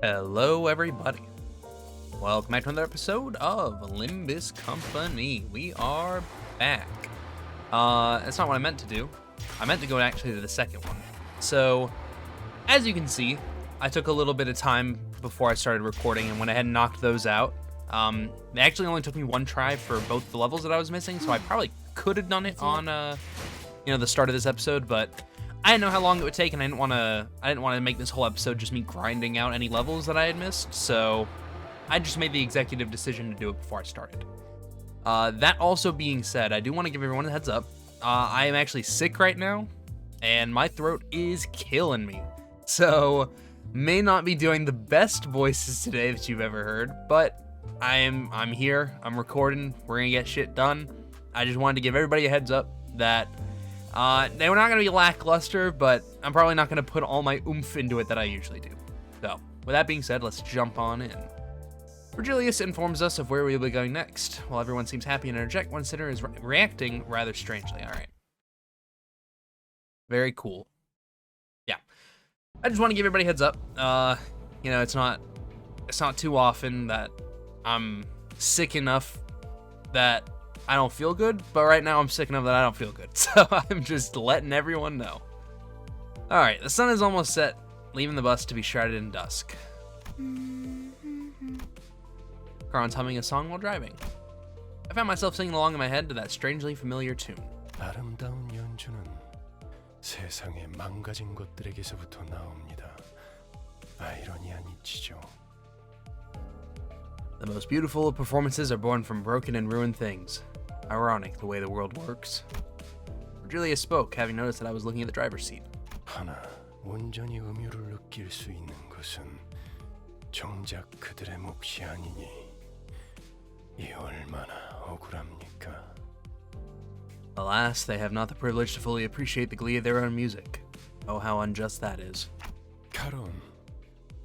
Hello, everybody. Welcome back to another episode of Limbus Company. We are back. That's not what I meant to do. I meant to go actually to the second one. So, as you can see, I took a little bit of time before I started recording and went ahead and knocked those out. It actually only took me one try for both the levels that I was missing, so I probably could have done it on, the start of this episode, but I didn't know how long it would take, and I didn't want to make this whole episode just me grinding out any levels that I had missed. So I just made the executive decision to do it before I started. That also being said, I do want to give everyone a heads up. I am actually sick right now, and my throat is killing me. So may not be doing the best voices today that you've ever heard, but I'm here. I'm recording. We're gonna get shit done. I just wanted to give everybody a heads up that they were not going to be lackluster, but I'm probably not going to put all my oomph into it that I usually do. So, with that being said, let's jump on in. Vergilius informs us of where we'll be going next. While everyone seems happy and energetic, one sinner is reacting rather strangely. Alright. Very cool. Yeah. I just want to give everybody a heads up. It's not too often that I'm sick enough that I don't feel good, but right now I'm sick enough that I don't feel good, so I'm just letting everyone know. Alright, the sun is almost set, leaving the bus to be shrouded in dusk. Karan's humming a song while driving. I found myself singing along in my head to that strangely familiar tune. 아름다운 연주는 세상의 망가진 것들에게서부터 나옵니다. 아이러니한 이치죠. The most beautiful of performances are born from broken and ruined things. Ironic the way the world works. Vergilius spoke, having noticed that I was looking at the driver's seat. 하나, 온전히 음유를 느낄 수 있는 것은 정작 그들의 몫이 아니니 이 얼마나 억울합니까? Alas, they have not the privilege to fully appreciate the glee of their own music. Oh, how unjust that is. 카론,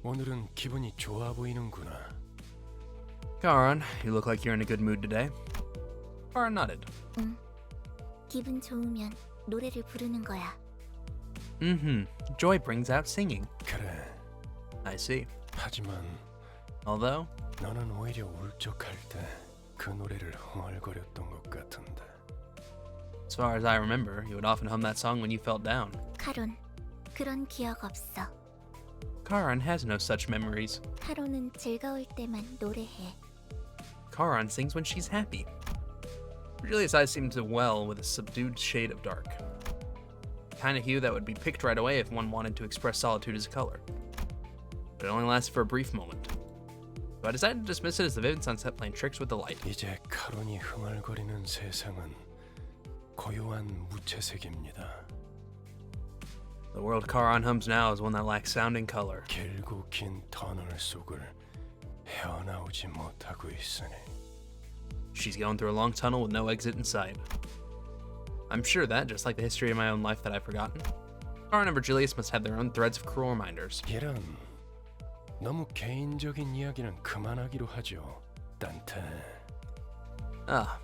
오늘은 기분이 좋아 보이는구나. Karan, you look like you're in a good mood today. Karan nodded. 응. 기분 좋으면 노래를 부르는 거야. Joy brings out singing. 그래. I see. 하지만 Although, 너는 오히려 울적할 때 그 노래를 흥얼거렸던 것 같은데. as far as I remember, you would often hum that song when you felt down. 카론, 그런 기억 없어. Karan has no such memories. 카론은 즐거울 때만 노래해. Karan sings when she's happy. Vergilius' eyes seem to well with a subdued shade of dark. The kind of hue that would be picked right away if one wanted to express solitude as a color. But it only lasted for a brief moment. So I decided to dismiss it as the vivid sunset playing tricks with the light. 이제 카론이 흥얼거리는 세상은 고요한 무채색입니다. The world Karan hums now is one that lacks sound and color. 길고 긴 터널 속을 헤어나오지 못하고 있으니. She's going through a long tunnel with no exit in sight. I'm sure that, just like the history of my own life that I've forgotten, Karan and Vergilius must have their own threads of cruel reminders. 이런 너무 개인적인 이야기는 그만하기로 하죠, 단테.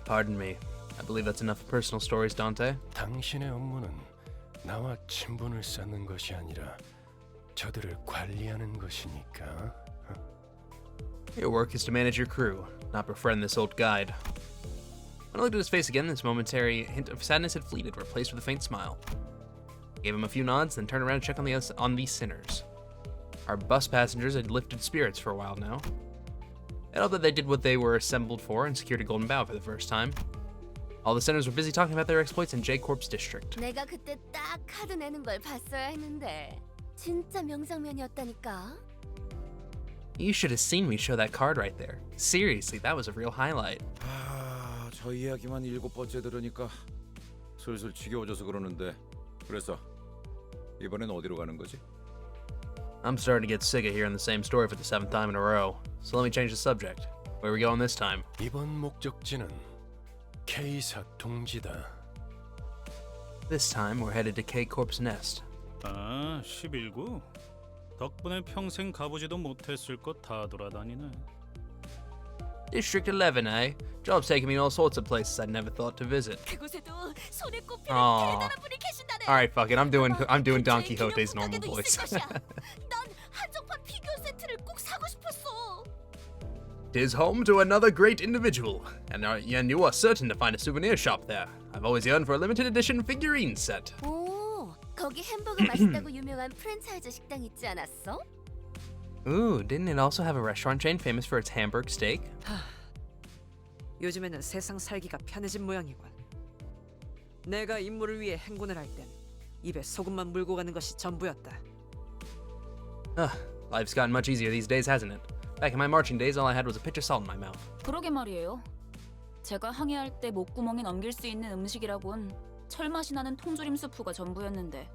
Pardon me. I believe that's enough personal stories, Dante. 당신의 업무는 나와 친분을 쌓는 것이 아니라 저들을 관리하는 것이니까. Your work is to manage your crew, not befriend this old guide. When I looked at his face again, this momentary hint of sadness had fleeted, replaced with a faint smile. I gave him a few nods, then turned around to check on these sinners. Our bus passengers had lifted spirits for a while now. I hoped that they did what they were assembled for and secured a golden bough for the first time. All the sinners were busy talking about their exploits in J Corp's district. 내가 그때 딱 카드 내는 걸 봤어야 했는데 진짜 명장면이었다니까. You should have seen me show that card right there. Seriously, that was a real highlight. 저 이야기만 7번째 들으니까 슬슬 지겨워져서 그러는데 그래서 이번엔 어디로 가는 거지? I'm starting to get sick of hearing the same story for the 7th time in a row. So let me change the subject. Where are we going this time? 이번 목적지는 K사 동지다. This time, we're headed to K Corp's nest. 아, 11구? 덕분에 평생 가보지도 못했을 것 다 돌아다니네. District 11, eh? Job's taking me all sorts of places I'd never thought to visit. 그곳에도 손에 꼽히는 Aw. 대단한 분이 계신다네. Alright, fuck it. I'm doing Don Quixote's normal 기념품 voice. 가게도 있을 것이야. 난 한정판 피규어 세트 세트를 꼭 사고 싶었어. Tis home to another great individual, and you are certain to find a souvenir shop there. I've always yearned for a limited edition figurine set. 오, 거기 햄버거 맛있다고 유명한 프랜차이즈 식당 있지 않았어? Ooh, didn't it also have a restaurant chain famous for its Hamburg steak? 요즘에는 세상 살기가 편해진 모양이군. 내가 임무를 위해 행군을 할 땐 입에 소금만 물고 가는 것이 전부였다. Life's gotten much easier these days, hasn't it? Back in my marching days, all I had was a pinch of salt in my mouth. 그러게 말이에요. 제가 항해할 때 목구멍에 넘길 수 있는 음식이라곤 철맛이 나는 통조림 수프가 전부였는데.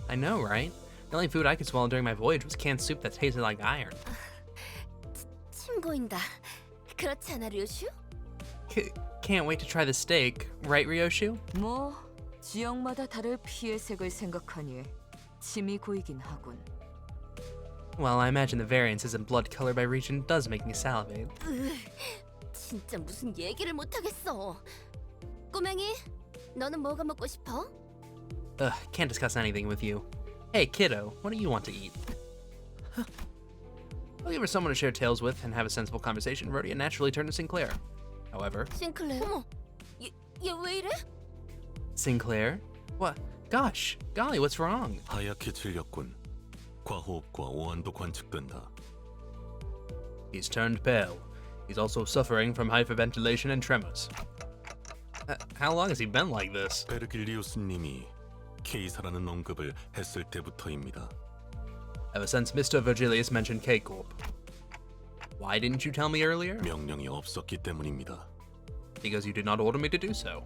I know, right? The only food I could swallow during my voyage was canned soup that tasted like iron. 침 고인다. 그렇지 않아, 류슈? Can't wait to try the steak, right, Ryoshu? 뭐 지역마다 다를 피의 색을 생각하니 침이 고이긴 하군. Well, I imagine the variances in blood color by region does make me salivate. 진짜 무슨 얘기를 못 하겠어. 꼬맹이, 너는 뭐가 먹고 싶어? Can't discuss anything with you. Hey, kiddo, what do you want to eat? Looking for someone to share tales with and have a sensible conversation, Rhodia naturally turned to Sinclair. However, 싱클레어? 어머, 얘 왜 이래? Sinclair? What? Gosh, golly, what's wrong? 하얗게 질렸군. 과호흡과 오한도 관측된다. He's turned pale. He's also suffering from hyperventilation and tremors. How long has he been like this? 베르길리우스님이 K사라는 언급을 했을 때부터입니다. Ever since Mr. Vergilius mentioned K-Corp. Why didn't you tell me earlier? 명령이 없었기 때문입니다. Because you did not order me to do so.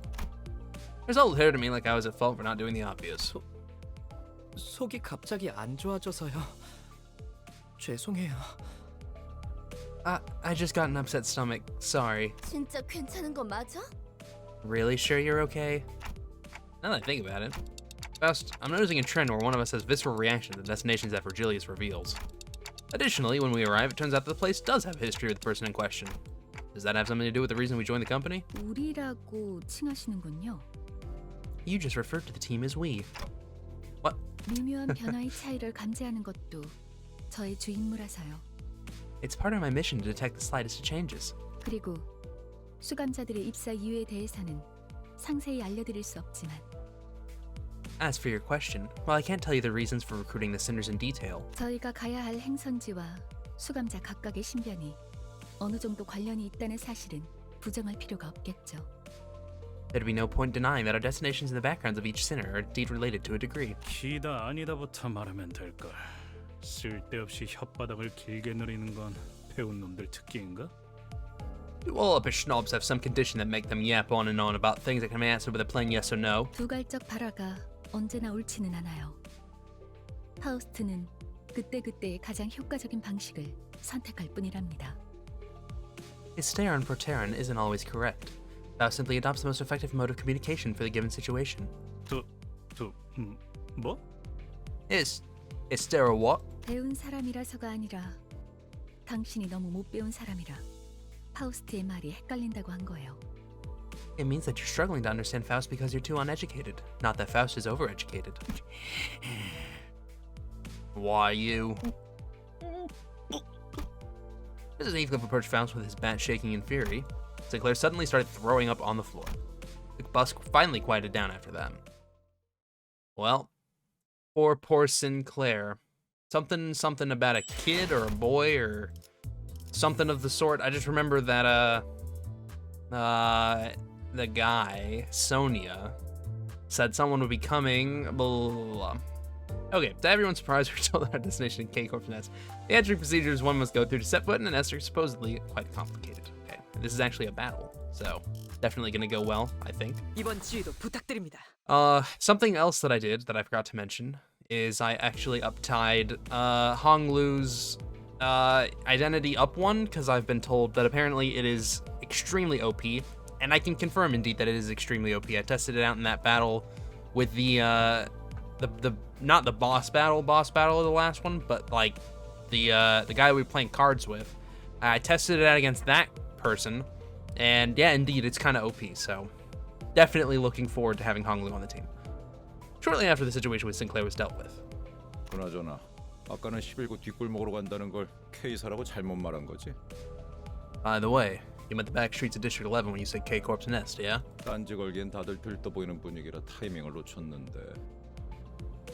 It all appeared to me like I was at fault for not doing the obvious. 속이 갑자기 안 좋아져서요. 죄송해요. I just got an upset stomach. Sorry. 진짜 괜찮은 거 맞아? Really sure you're okay? Now that I think about it. Faust, I'm noticing a trend where one of us has visceral reaction to the destinations that Vergilius reveals. Additionally, when we arrive, it turns out that the place does have history with the person in question. Does that have something to do with the reason we joined the company? 우리라고 칭하시는군요. You just referred to the team as we. What? 미묘한 변화의 차이를 감지하는 것도 저의 주 임무라서요. It's part of my mission to detect the slightest changes. 그리고 수감자들의 입사 이유에 대해서는 상세히 알려드릴 수 없지만 As for your question, while I can't tell you the reasons for recruiting the sinners in detail, 저희가 가야 할 행선지와 수감자 각각의 신변이 어느 정도 관련이 있다는 사실은 부정할 필요가 없겠죠. there'd be no point denying that our destinations and the backgrounds of each sinner are indeed related to a degree. 기다 아니다부터 말하면 될걸. 쓸데없이 혓바닥을 길게 누리는 건 배운 놈들 특기인가? Do all upper snobs have some condition that make them yap on and on about things that can be answered with a plain yes or no? 두갈적 발화가 언제나 옳지는 않아요. 파우스트는 그때그때의 가장 효과적인 방식을 선택할 뿐이랍니다. His stare on Proteron isn't always correct. Faust simply adopts the most effective mode of communication for the given situation. 뭐? Is there a what? 배운 사람이라서가 아니라 당신이 너무 못 배운 사람이라 파우스트의 말이 헷갈린다고 한 거예요. It means that you're struggling to understand Faust because you're too uneducated, not that Faust is overeducated. Why you? As Heathcliff approached Faust with his bat shaking in fury, Sinclair suddenly started throwing up on the floor. The bus finally quieted down after that. Well, poor Sinclair. Something about a kid or a boy or something of the sort. I just remember that the guy, Sonia, said someone would be coming, blah, blah, blah, blah. Okay, to everyone's surprise, we're told that our destination in K-Corp's nest. The entry procedures one must go through to set foot in an nest are supposedly quite complicated. Okay, this is actually a battle, so definitely gonna go well, I think. 이번 지휘도 부탁드립니다. Something else that I did that I forgot to mention is I actually uptied Honglu's identity up one, because I've been told that apparently it is extremely OP, and I can confirm indeed that it is extremely OP. I tested it out in that battle with the not the boss battle of the last one, but like the guy we were playing cards with. I tested it out against that person, and yeah, indeed, it's kind of OP. So definitely looking forward to having Honglu on the team. Shortly after the situation with Sinclair was dealt with. 그나저나 아까는 11구 뒷골목으로 간다는 걸 K사라고 잘못 말한 거지? By the way, you meant the back streets of District 11 when you said K Corp's Nest, yeah? 딴지 걸기엔 다들 들떠 보이는 분위기라 타이밍을 놓쳤는데.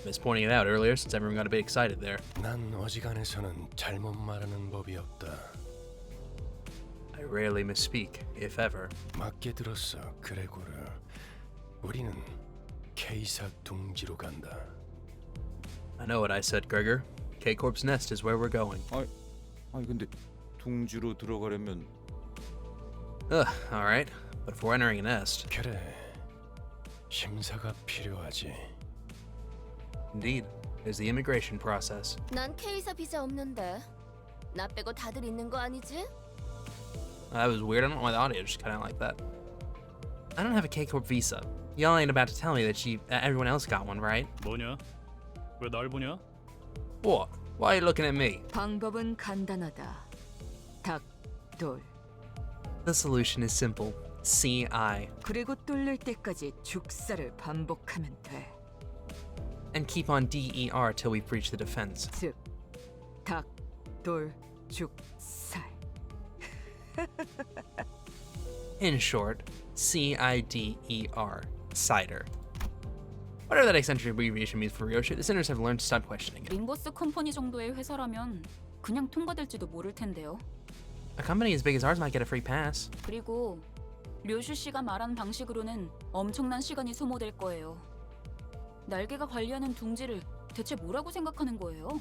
Miss pointing it out earlier since everyone got a bit excited there. 난 어지간해서는 잘못 말하는 법이 없다. I rarely misspeak, if ever. 맞게 들었어, 그레고르. 우리는 K사 둥지로 간다. I know what I said, Gregor. K Corp's Nest is where we're going. 아니 근데 둥지로 들어가려면 Ugh, alright. But if we're entering a nest, 그래, 심사가 필요하지. indeed, there's the immigration process. 난 K사 비자 없는데. 나 빼고 다들 있는 거 아니지? That was weird. I don't know why the audio just cut out like that. I don't have a K Corp visa. Y'all ain't about to tell me that everyone else got one, right? 뭐냐? 왜 날 보냐? What? Why are you looking at me? 방법은 간단하다. 닭, 돌. The solution is simple. CI. 그리고 뚫릴 때까지 죽살을 반복하면 돼. And keep on DER till we breach the defense. 즉, 닭, 돌, 죽살. In short, CIDER. Cider. Whatever that eccentric abbreviation means for Ryoshi, the sinners have learned to stop questioning it. 림버스 컴퍼니 정도의 회사라면 그냥 통과될지도 모를 텐데요. A company as big as ours might get a free pass. 그리고 료슈 씨가 말한 방식으로는 엄청난 시간이 소모될 거예요. 날개가 관리하는 둥지를 대체 뭐라고 생각하는 거예요?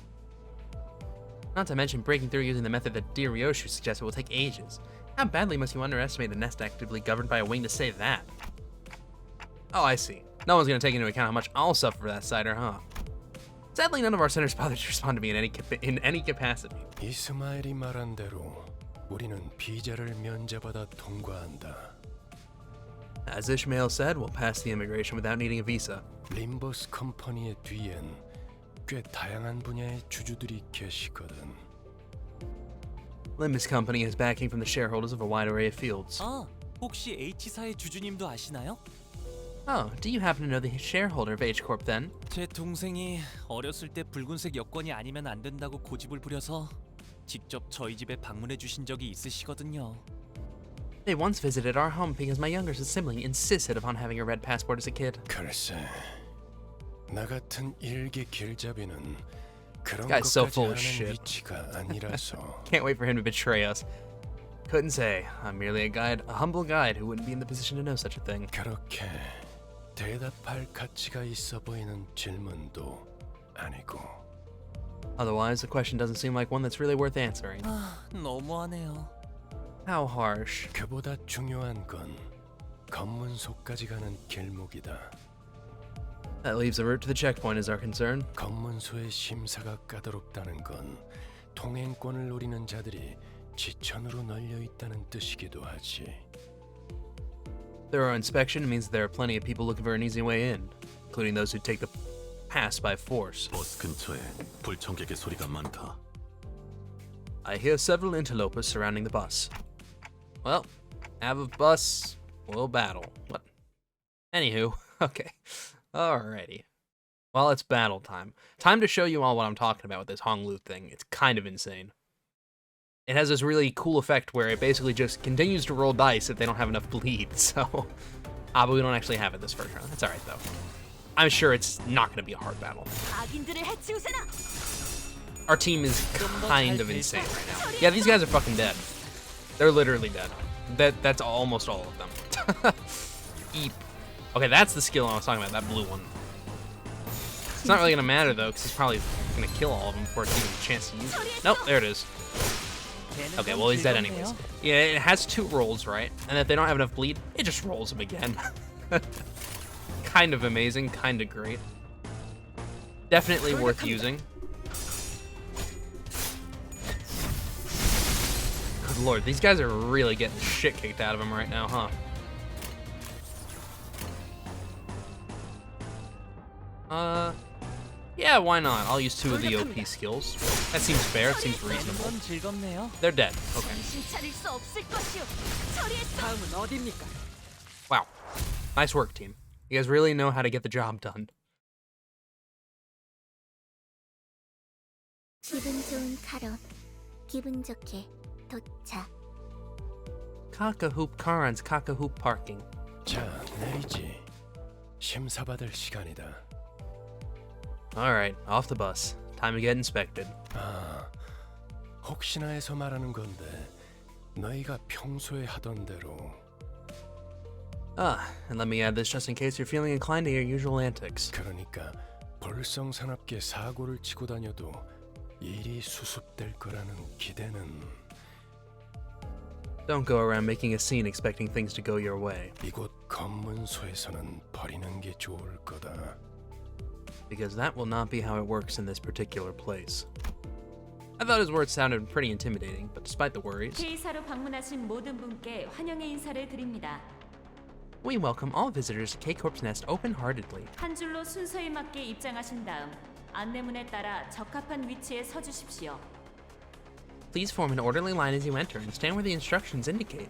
Not to mention breaking through using the method that dear Ryoshu suggested will take ages. How badly must you underestimate the nest actively governed by a wing to say that? Oh, I see. No one's gonna take into account how much I'll suffer for that cider, huh? Sadly, none of our sinners bothered to respond to me in any capacity. 이스마엘이 말한 대로 우리는 비자를 면제받아 통과한다. As Ishmael said, we'll pass the immigration without needing a visa. 림버스 컴퍼니의 뒤엔 꽤 다양한 분야의 주주들이 계시거든. Limbus Company is backing from the shareholders of a wide array of fields. 아, 혹시 H사의 주주님도 아시나요? Oh, do you happen to know the shareholder of H Corp then? 제 동생이 어렸을 때 붉은색 여권이 아니면 안 된다고 고집을 부려서 직접 저희 집에 방문해 주신 적이 있으시거든요. They once visited our home because my younger sibling insisted upon having a red passport as a kid. 글쎄, 나 같은 일개 길잡이는 그런 Guy's so 것까지 full of 하는 shit. 위치가 아니라서. Can't wait for him to betray us. Couldn't say. I'm merely a humble guide who wouldn't be in the position to know such a thing. 그렇게 대답할 가치가 있어 보이는 질문도 아니고. Otherwise, the question doesn't seem like one that's really worth answering. 아, 너무하네요. How harsh. 그보다 중요한 건 검문소까지 가는 길목이다. That leaves the route to the checkpoint is our concern. 검문소의 심사가 까다롭다는 건 통행권을 노리는 자들이 지천으로 널려 있다는 뜻이기도 하지. Thorough inspection means there are plenty of people looking for an easy way in, including those who take the pass by force. 버스 근처에 불청객의 소리가 많다. I hear several interlopers surrounding the bus. Well, have a bus, we'll battle. What? Anywho, okay. Alrighty. Well, it's battle time. Time to show you all what I'm talking about with this Honglu thing. It's kind of insane. It has this really cool effect where it basically just continues to roll dice if they don't have enough bleed, so... but we don't actually have it this first round. That's alright, though. I'm sure it's not going to be a hard battle. Our team is kind of insane right now. Yeah, these guys are fucking dead. They're literally dead. That's almost all of them. Eep. Okay, that's the skill I was talking about, that blue one. It's not really going to matter, though, because he's probably going to kill all of them before it's even a chance to use it. Nope, there it is. Okay, well, he's dead anyways. Yeah, it has 2 rolls, right? And if they don't have enough bleed, it just rolls them again. Kind of amazing, kind of great. Definitely worth using. Good lord, these guys are really getting the shit kicked out of them right now, huh? Yeah, why not? I'll use 2 of the OP skills. That seems fair, it seems reasonable. They're dead, okay. 다음은 어디입니까? Wow. Nice work, team. You guys really know how to get the job done. 기분 좋은 카론. 기분 좋게 도착. Cock-a-hoop Karan's Cock-a-hoop parking. 자, 내리지. 심사받을 시간이다. Alright, off the bus. Time to get inspected. 아, 혹시나 해서 말하는 건데 너희가 평소에 하던 대로 And let me add this just in case you're feeling inclined to your usual antics. 그러니까 볼성사납게 사고를 치고 다녀도 일이 수습될 거라는 기대는 Don't go around making a scene expecting things to go your way, 이곳 검문소에서는 버리는 게 좋을 거다. because that will not be how it works in this particular place. I thought his words sounded pretty intimidating, but despite the worries, K사로 방문하신 모든 분께 환영의 인사를 드립니다. we welcome all visitors to K-Corp's Nest open-heartedly. 한 줄로 순서에 맞게 입장하신 다음 안내문에 따라 적합한 위치에 서 주십시오. Please form an orderly line as you enter and stand where the instructions indicate.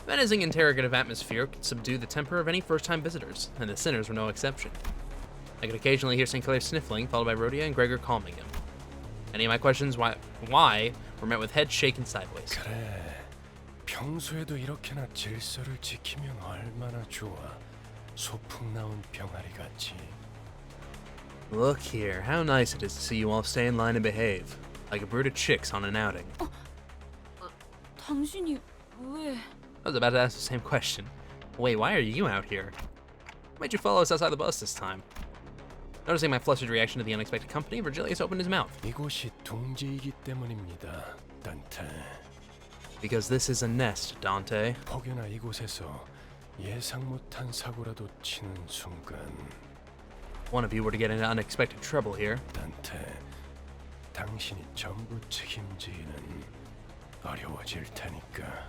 The menacing interrogative atmosphere could subdue the temper of any first-time visitors, and the sinners were no exception. I could occasionally hear St. Clair sniffling, followed by Rhodia and Gregor calming him. Any of my questions why were met with heads shaken sideways. 그래, 평소에도 이렇게나 질서를 지키면 얼마나 좋아. 소풍 나온 병아리 같이. Look here, how nice it is to see you all stay in line and behave, like a brood of chicks on an outing. 당신이 왜? I was about to ask the same question. Wait, why are you out here? Why made you follow us outside the bus this time? Noticing my flustered reaction to the unexpected company, Vergilius opened his mouth. 이곳이 둥지이기 때문입니다, 단테. Because this is a nest, Dante. 혹여나 이곳에서 예상 못한 사고라도 치는 순간 One of you were to get into unexpected trouble here. 단테, 당신이 전부 책임지기는 어려워질 테니까.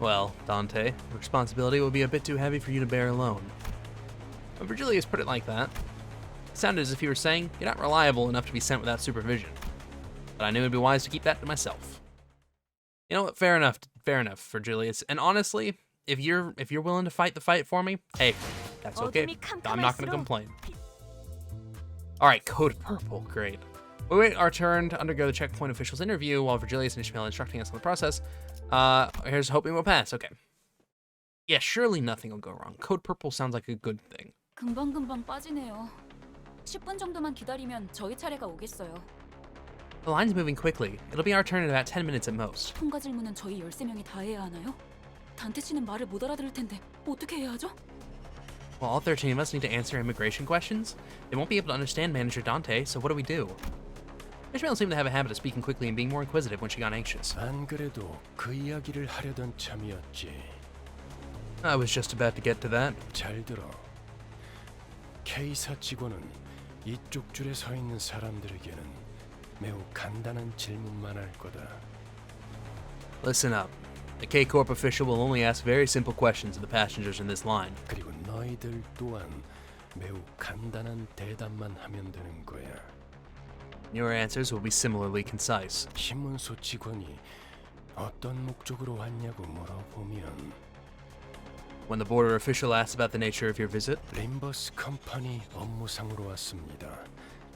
Well, Dante, responsibility will be a bit too heavy for you to bear alone. When Vergilius put it like that, it sounded as if he were saying, you're not reliable enough to be sent without supervision. But I knew it'd be wise to keep that to myself. You know what? Fair enough, Vergilius. And honestly, if you're willing to fight the fight for me, hey, that's okay. I'm not gonna complain. Alright, Code Purple, great. We wait our turn to undergo the checkpoint official's interview while Vergilius and Ishmael are instructing us on the process. Here's hoping we'll pass, okay. Yeah, surely nothing will go wrong. Code Purple sounds like a good thing. 금방금방 빠지네요. 10분 정도만 기다리면 저희 차례가 오겠어요. The line's moving quickly. It'll be our turn in about 10 minutes at most. 통과 질문은 저희 13명이 다 해야 하나요? 단테 씨는 말을 못 알아들을 텐데 어떻게 해야 하죠? Well, all 13 of us need to answer immigration questions. They won't be able to understand Manager Dante, so what do? Ishmael seemed to have a habit of speaking quickly and being more inquisitive when she got anxious. 안 그래도 그 이야기를 하려던 참이었지. I was just about to get to that. 잘 들어. K사 직원은 이쪽 줄에 서 있는 사람들에게는 매우 간단한 질문만 할 거다. Listen up. The K-Corp official will only ask very simple questions of the passengers in this line. 그리고 너희들 또한 매우 간단한 대답만 하면 되는 거야. Your answers will be similarly concise. 신문소 직원이 어떤 목적으로 왔냐고 물어보면 When the border official asks about the nature of your visit, 림버스 컴퍼니 업무상으로 왔습니다.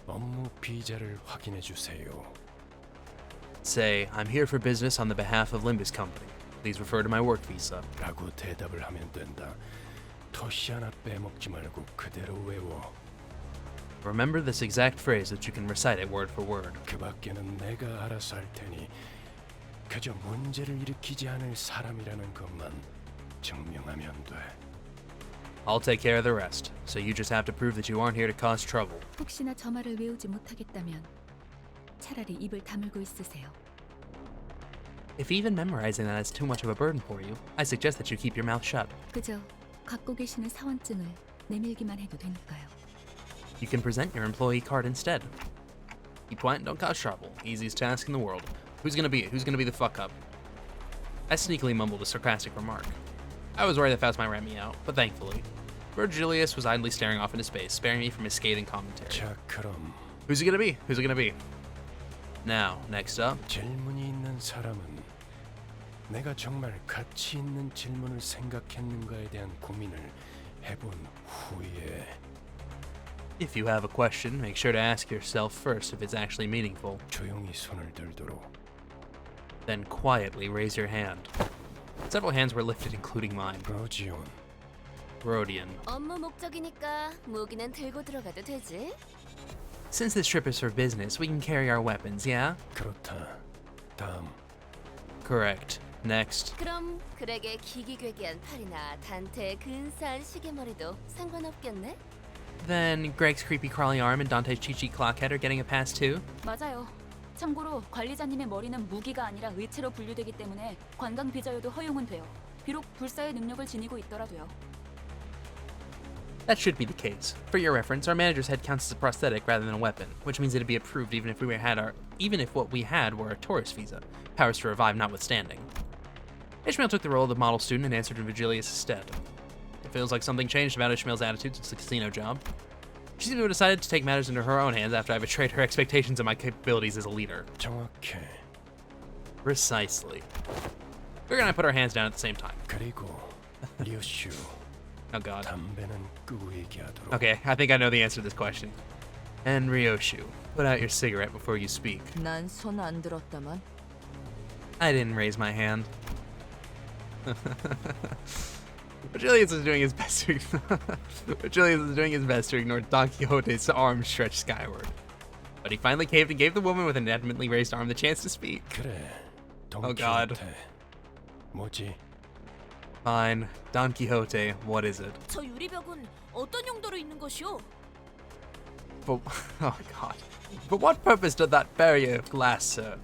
업무 비자를 확인해 주세요. say, I'm here for business on the behalf of Limbus Company. Please refer to my work visa. 라고 대답을 하면 된다. 토시 하나 빼먹지 말고 그대로 외워. Remember this exact phrase that you can recite it word for word. 그 밖에는 내가 알아서 할 테니 그저 문제를 일으키지 않을 사람이라는 것만 증명하면 돼. I'll take care of the rest, so you just have to prove that you aren't here to cause trouble. 혹시나 저 말을 외우지 못하겠다면 차라리 입을 다물고 있으세요. If even memorizing that is too much of a burden for you, I suggest that you keep your mouth shut. 그저 갖고 계시는 사원증을 내밀기만 해도 되니까요. You can present your employee card instead. Keep quiet and don't cause trouble. Easiest task in the world. Who's gonna be the fuck up? I sneakily mumbled a sarcastic remark. I was worried that Faust might rat me out, but thankfully, Vergilius was idly staring off into space, sparing me from his scathing commentary. 자, 그럼 Who's it gonna be? Who's it gonna be? Now, next up, 질문이 있는 사람은 내가 정말 가치 있는 질문을 생각했는가에 대한 고민을 해본 후에 If you have a question, make sure to ask yourself first if it's actually meaningful. 조용히 손을 들도록. Then quietly raise your hand. Several hands were lifted, including mine. 로지온. Rhodian. 업무 목적이니까 무기는 들고 들어가도 되지? Since this trip is for business, we can carry our weapons, yeah? 그렇다. 다음. Correct. Next. 그럼 그렉의 기기괴기한 팔이나 단테의 근사한 시계머리도 상관없겠네? Then Greg's creepy crawly arm and Dante's cheat clock head are getting a pass too? 맞아요. 참고로 관리자님의 머리는 무기가 아니라 의체로 분류되기 때문에 관광 비자여도 허용은 돼요. 비록 불사의 능력을 지니고 있더라도요. That should be the case. For your reference, our manager's head counts as a prosthetic rather than a weapon, which means it'd be approved even if what we had were a tourist visa, powers to revive notwithstanding. Ishmael took the role of the model student and answered in Vergilius' stead. It feels like something changed about Ishmael's attitude since the casino job. She seemed to have decided to take matters into her own hands after I betrayed her expectations of my capabilities as a leader. 정확해. Precisely. We're gonna put our hands down at the same time. 그리고 리오슈. Oh god. 담배는 끄고 얘기하도록. Okay, I think I know the answer to this question. And Ryoshu, put out your cigarette before you speak. 난 손 안 들었다만. I didn't raise my hand. Vergilius is doing his best to Vergilius is doing his best to ignore Don Quixote's arm stretched skyward. But he finally caved and gave the woman with an adamantly raised arm the chance to speak. 그래. Oh god. 뭐지? Fine. Don Quixote, what is it? 저 유리벽은 어떤 용도로 있는 것이오? For, oh god. For what purpose did that barrier of glass serve?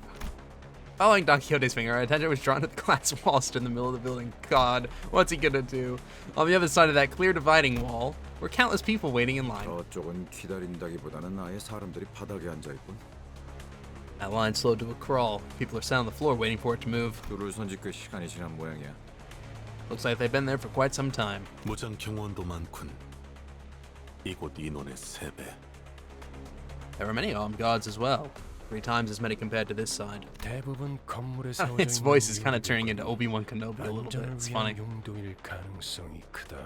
Following Don Quixote's finger, our attention was drawn to the glass wall stood in the middle of the building. God, what's he gonna do? On the other side of that clear dividing wall were countless people waiting in line. 저쪽은 기다린다기보다는 아예 사람들이 바닥에 앉아 있군. That line slowed to a crawl. People are sat on the floor waiting for it to move. 줄을 선지 꽤 시간이 지난 모양이야. Looks like they've been there for quite some time. 무장 경호원도 많군. 이곳 인원의 3배. There were many armed guards as well. 3 times as many compared to this side. 대부분 건물에 세워져 Its voice is kind of turning into Obi-Wan Kenobi a little bit. It's funny. 용도일 가능성이 크다.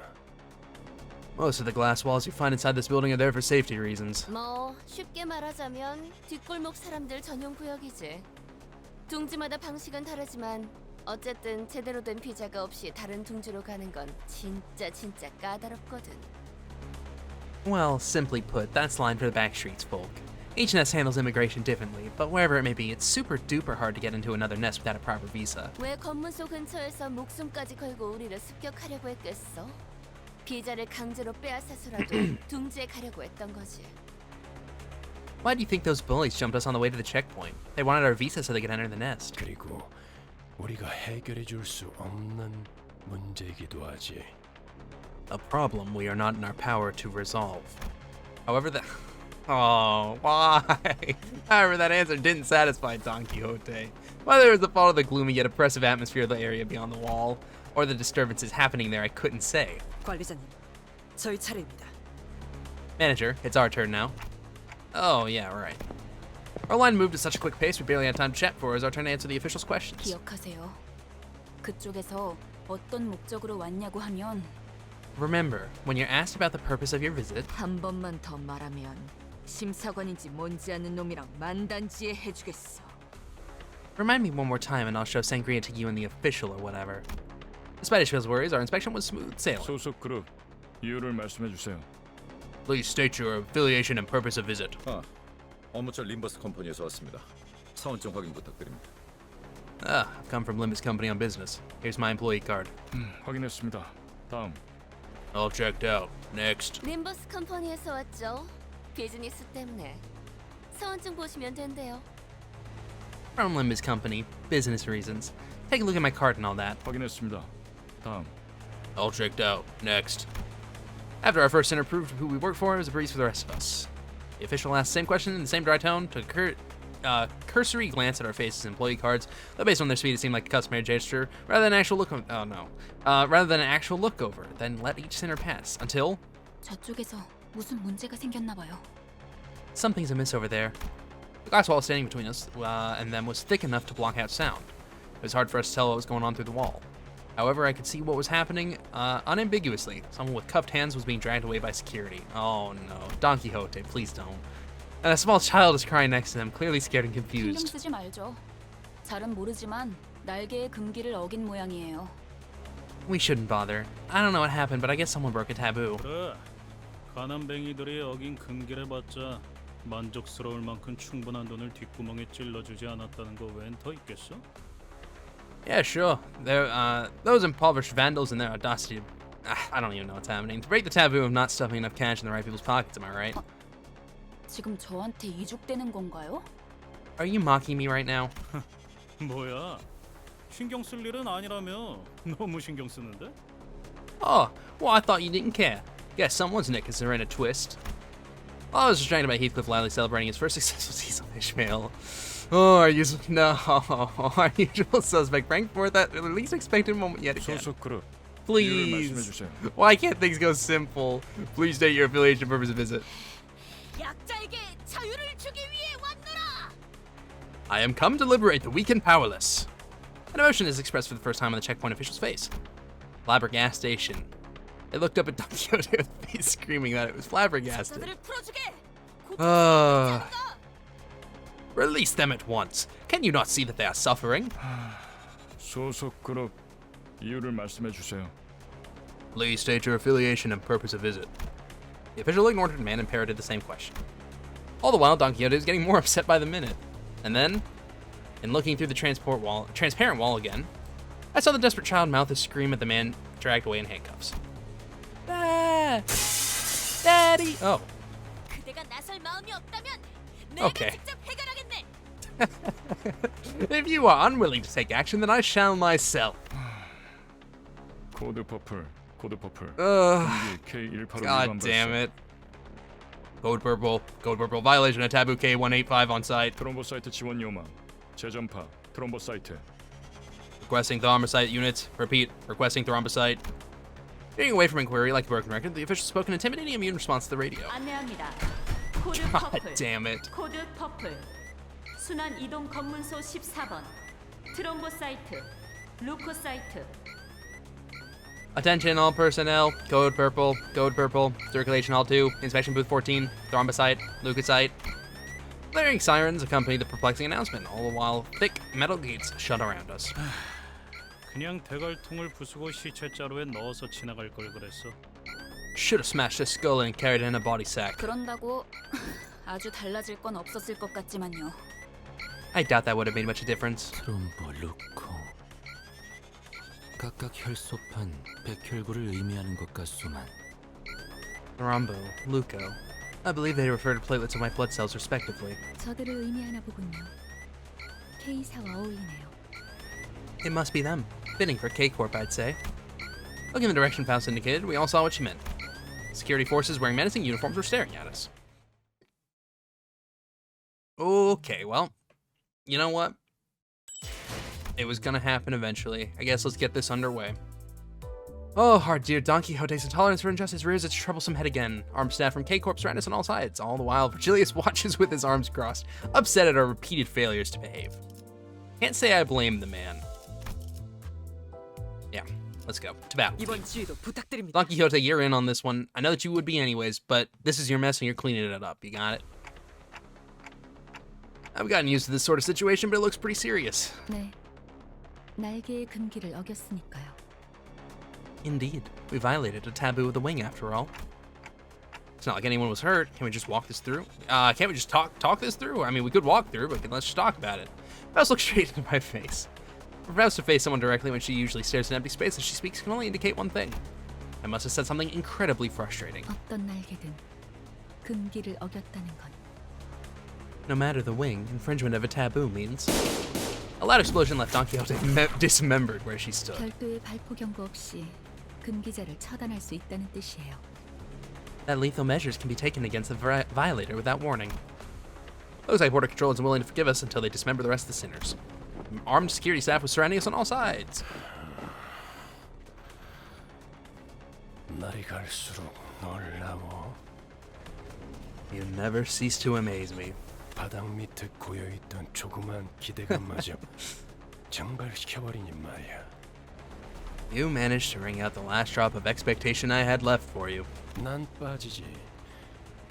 Most of the glass walls you find inside this building are there for safety reasons. 뭐 쉽게 말하자면 뒷골목 사람들 전용 구역이지. 둥지마다 방식은 다르지만 어쨌든 제대로 된 비자가 없이 다른 둥지로 가는 건 진짜 까다롭거든. Well, simply put, that's the line for the back streets folk. Each nest handles immigration differently, but wherever it may be, it's super duper hard to get into another nest without a proper visa. 왜 검문소 근처에서 목숨까지 걸고 우리를 습격하려고 했겠어? 비자를 강제로 빼앗아서라도 둥지에 가려고 했던 거지. Why do you think those bullies jumped us on the way to the checkpoint? They wanted our visa so they could enter the nest. 그리고 우리가 해결해 줄 수 없는 문제이기도 하지. A problem we are not in our power to resolve. However, that... Oh, why? However, that answer didn't satisfy Don Quixote. Whether it was the fault of the gloomy yet oppressive atmosphere of the area beyond the wall, or the disturbances happening there, I couldn't say. 관리자님, 저희 차례입니다. Manager, it's our turn now. Oh, yeah, right. Our line moved at such a quick pace we barely had time to chat before it was our turn to answer the officials' questions. 기억하세요. 그쪽에서 어떤 목적으로 왔냐고 하면 Remember, when you're asked about the purpose of your visit, 한 번만 더 말하면 심사관인지 뭔지 아는 놈이랑 만단지에 해주겠어. remind me one more time and I'll show Sangria to you and the official or whatever. Despite Ishmael's worries, our inspection was smooth sailing. 소속 그룹 이유를 말씀해 주세요. Please state your affiliation and purpose of visit. 업무처 림버스 컴퍼니에서 왔습니다. 사원증 확인 부탁드립니다. I've come from Limbus Company on business. Here's my employee card. 확인했습니다. 다음. All checked out. Next. 림버스 컴퍼니에서 왔죠. 비즈니스 때문에. 사원증 보시면 된대요. From Limbus Company, business reasons. Take a look at my card and all that. 확인했습니다. 다음. All checked out. Next. After our first center proved who we worked for, it was a breeze for the rest of us. The official asked the same question in the same dry tone, took a cursory glance at our faces and employee cards, but based on their speed, it seemed like a customary gesture rather than an actual look. Rather than an actual look over. Then let each center pass until 저쪽에서 무슨 문제가 생겼나 봐요. something's amiss over there. The glass wall standing between us and them was thick enough to block out sound. It was hard for us to tell what was going on through the wall. However, I could see what was happening unambiguously. Someone with cuffed hands was being dragged away by security. Oh no, Don Quixote, please don't. And a small child is crying next to them, clearly scared and 신경 confused. 쓰지 말죠. 잘은 모르지만 날개의 금기를 어긴 모양이에요. We shouldn't bother. I don't know what happened, but I guess someone broke a taboo. 그래. 가난뱅이들이 어긴 금기를 받자 만족스러울 만큼 충분한 돈을 뒷구멍에 찔러주지 않았다는 거 웬 더 있겠어? Yeah, sure. Those impoverished vandals and their audacity. I don't even know what's happening. To break the taboo of not stuffing enough cash in the right people's pockets, am I right? 지금 저한테 이죽되는 건가요? Are you mocking me right now? 뭐야? 신경 쓸 일은 아니라며. 너무 신경 쓰는데? Oh, well, I thought you didn't care. Guess someone's knickers are in a twist. I was distracted by Heathcliff loudly celebrating his first successful season of Ishmael. Oh, our usual suspect ranked fourth at the least expected moment yet again. 소속 그룹 Please. 말씀해 주세요. Why can't things go simple? Please state your affiliation and purpose of visit. 약자에게 자유를 주기 위해 왔노라. I am come to liberate the weak and powerless. An emotion is expressed for the first time on the checkpoint official's face. Flabbergastation gas station. They looked up at Don Quixote with a face screaming that it was flabbergasted. 자들을 풀어주게. Release them at once. Can you not see that they are suffering? 소속 그룹 이유를 말씀해 주세요. Please state your affiliation and purpose of visit. The official ignored her demand and parroted the same question. All the while, Don Quixote was getting more upset by the minute. And then, in looking through the transparent wall again, I saw the desperate child mouth a scream at the man dragged away in handcuffs. Ah! Daddy! Oh. 그대가 나설 마음이 없다면 Okay. 내가 직접 해결하겠네. If you are unwilling to take action, then I shall myself. 코드 퍼플. K18 God damn it. Code purple, violation of taboo K185 on site. 트럼보 사이트 지원 요망. 재전파. 트럼보 사이트. Requesting thrombosite units. Repeat, requesting thrombosite. Getting away from inquiry like a broken record, the official spoke an intimidating immune response to the radio. 안내합니다. 코드 God 퍼플. damn it. 코드 퍼플. 순환 이동 검문소 14번. 트럼보 사이트. 루코 사이트. Attention all personnel. Code purple. Circulation hall 2. Inspection booth 14. Thrombosite. leukocyte. Blaring sirens accompany the perplexing announcement, all the while thick metal gates shut around us. 그냥 대갈통을 부수고 시체 자루에 넣어서 지나갈 걸 그랬어. Should have smashed his skull and carried it in a body sack. 그런다고 아주 달라질 건 없었을 것 같지만요. I doubt that would have made much a difference. 트롬보 루코 각각 혈소판 백혈구를 의미하는 것 같소만. Thrombo, leuco. I believe they refer to platelets of my blood cells respectively. 저들을 의미하나 보군요. K사와 어울리네요. It must be them. Fitting for K-Corp, I'd say. Looking in the direction Faust indicated, we all saw what she meant. Security forces wearing menacing uniforms were staring at us. Okay, well, you know what? It was gonna happen eventually. I guess let's get this underway. Oh, our dear Don Quixote's intolerance for injustice rears its troublesome head again. Armed staff from K-Corp surround us on all sides. All the while, Vergilius watches with his arms crossed, upset at our repeated failures to behave. Can't say I blame the man. Yeah, let's go to battle. 이번 지휘도 부탁드립니다. Don Quixote, you're in on this one. I know that you would be anyways, but this is your mess and you're cleaning it up. You got it? I've gotten used to this sort of situation, but it looks pretty serious. 네, 날개의 금기를 어겼으니까요. Indeed, we violated a taboo of the wing after all. It's not like anyone was hurt. Can we just walk this through? Can't we just talk this through? I mean, we could walk through, but let's just talk about it. Faust looks straight into my face. For Faust to face someone directly when she usually stares at empty space as she speaks can only indicate one thing. I must have said something incredibly frustrating. 어떤 날개든 금기를 어겼다는 건 No matter the wing, infringement of a taboo means... A loud explosion left Don Quixote dismembered where she stood. 별도의 발포 경고 없이 금기자를 처단할 수 있다는 뜻이에요. That lethal measures can be taken against the violator without warning. Looks like Border Control isn't willing to forgive us until they dismember the rest of the sinners. Armed security staff was surrounding us on all sides. 날이 갈수록 놀라워. You never cease to amaze me. 바닥 밑에 고여있던 조그만 기대감마저 증발시켜버리니 말이야. You managed to wring out the last drop of expectation I had left for you. 난 빠지지.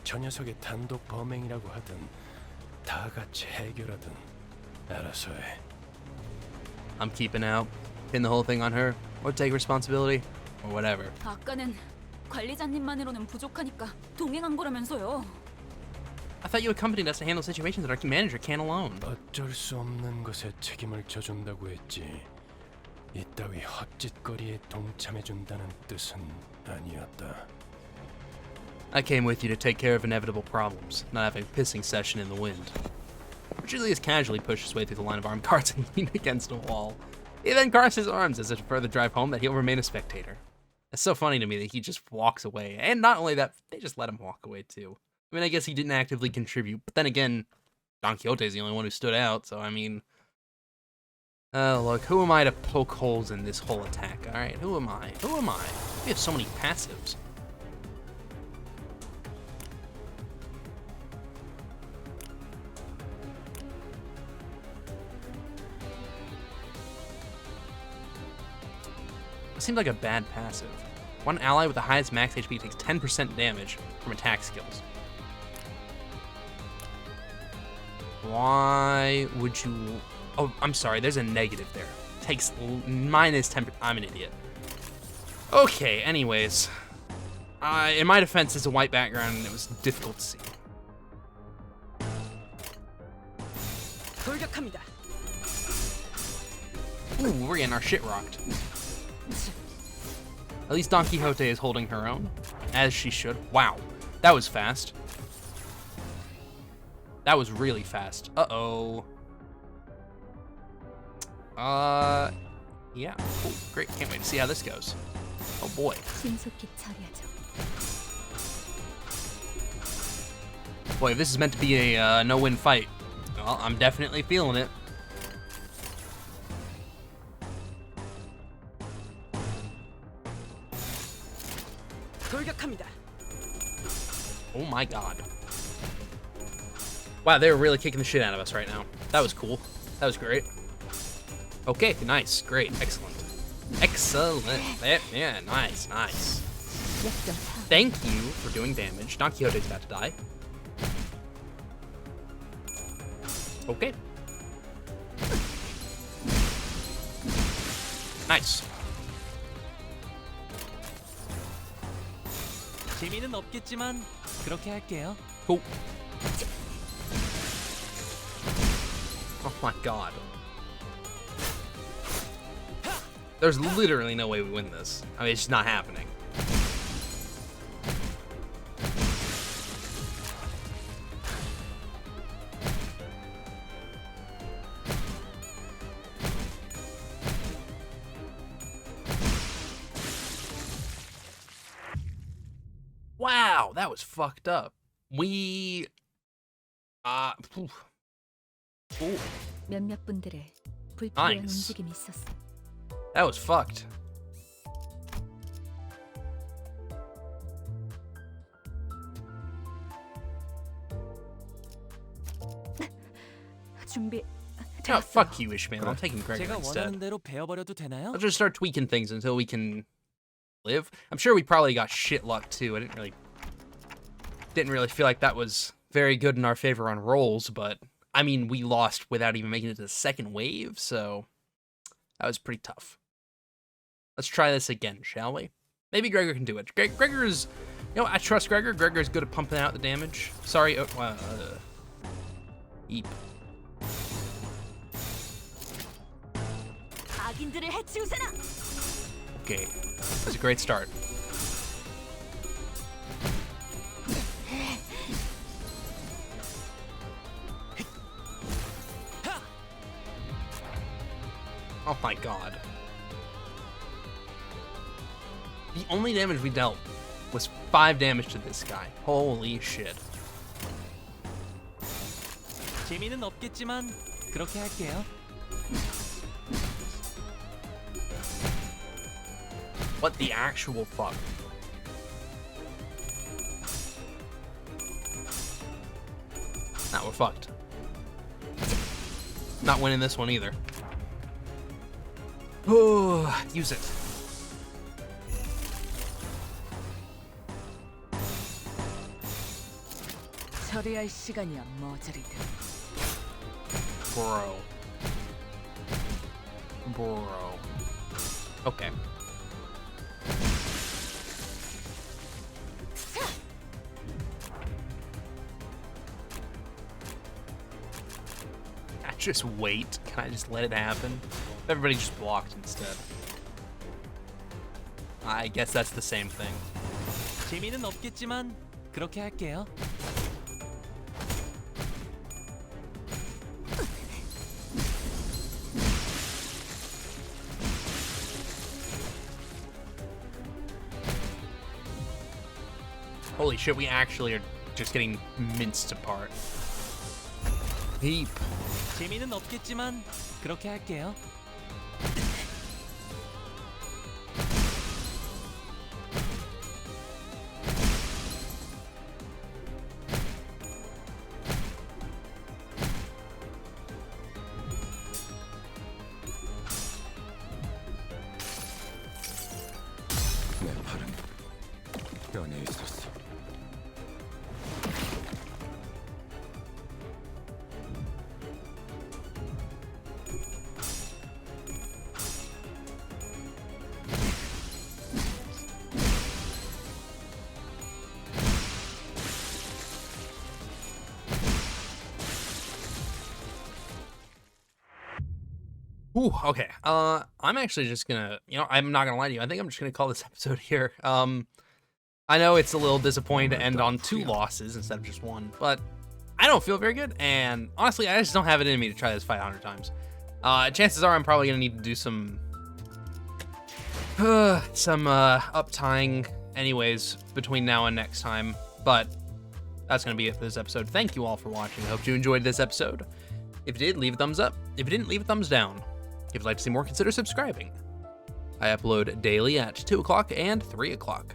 저 녀석의 단독 범행이라고 하든 다 같이 해결하든 알아서 해. I'm keeping out. Pin the whole thing on her, or take responsibility, or whatever. 아까는 관리자님만으로는 부족하니까 동행한 거라면서요. I thought you accompanied us to handle situations that our manager can't alone. 어쩔 수 없는 것에 책임을 져준다고 했지. 이따위 헛짓거리에 동참해준다는 뜻은 아니었다. I came with you to take care of inevitable problems, not having a pissing session in the wind. Vergilius casually pushed his way through the line of armed guards and leaned against a wall. He then crossed his arms as if to further drive home that he'll remain a spectator. It's so funny to me that he just walks away. And not only that, they just let him walk away too. I mean, I guess he didn't actively contribute, but then again, Don Quixote's the only one who stood out, so I mean... look, who am I to poke holes in this whole attack, alright? Who am I? Who am I? We have so many passives. It seems like a bad passive. One ally with the highest max HP takes 10% damage from attack skills. Why would you... Oh, I'm sorry, there's a negative there. Takes minus 10%. I'm an idiot. Okay, anyways. In my defense, it's a white background and it was difficult to see. 돌격합니다. Ooh, we're getting our shit rocked. At least Don Quixote is holding her own, as she should. Wow, that was fast. That was really fast. Uh-oh. Yeah. Oh, great. Can't wait to see how this goes. Oh boy. Boy, if this is meant to be a no-win fight, well, I'm definitely feeling it. 돌격합니다. Oh my god. Wow, they're really kicking the shit out of us right now. That was cool. That was great. Okay, nice, great, excellent. Excellent. Yeah, nice, nice. Thank you for doing damage. Don Quixote's about to die. Okay. Nice. 재미는 없겠지만 그렇게 할게요. Cool. Oh my god. There's literally no way we win this. I mean, it's just not happening. Wow, that was fucked up. We... Ooh. 몇몇 분들의 불필요한 Nice. 움직임이 있었어. That was fucked. 준비 Oh, fuck you, Ishmael. I'm taking Gregor 제가 instead. 원하는 대로 배워버려도 되나요? I'll just start tweaking things until we can live. I'm sure we probably got shit luck too. I didn't really feel like that was very good in our favor on rolls, but I mean, we lost without even making it to the second wave, so that was pretty tough. Let's try this again, shall we? Maybe Gregor can do it. Gregor's, you know, I trust Gregor. Gregor's good at pumping out the damage. Sorry, Eep. 악인들을 해치우세나. Okay, that's a great start. Oh my god. The only damage we dealt was 5 damage to this guy. Holy shit. 재미는 없겠지만 그렇게 할게요. What the actual fuck? Now we're fucked. Not winning this one either. Oh, use it. 처리할 시간이야 머저리들. Bro. Okay. Can I just wait? Can I just let it happen? Everybody just blocked instead. I guess that's the same thing. 재미는 없겠지만 그렇게 할게요. Holy shit, we actually are just getting minced apart. Heap. 재미는 없겠지만 그렇게 할게요. 내 팔은 연에 있었어. Ooh, okay. I'm actually just gonna, I'm not gonna lie to you. I think I'm just gonna call this episode here. I know it's a little disappointing to end on 2 losses instead of just 1, but I don't feel very good, and honestly, I just don't have it in me to try this fight 100 times. Chances are I'm probably gonna need to do some up-tying anyways between now and next time, but that's gonna be it for this episode. Thank you all for watching. I hope you enjoyed this episode. If you did, leave a thumbs up. If you didn't, leave a thumbs down. If you'd like to see more, consider subscribing. I upload daily at 2 o'clock and 3 o'clock.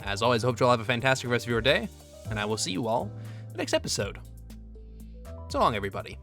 As always, I hope you all have a fantastic rest of your day, and I will see you all in the next episode. So long, everybody.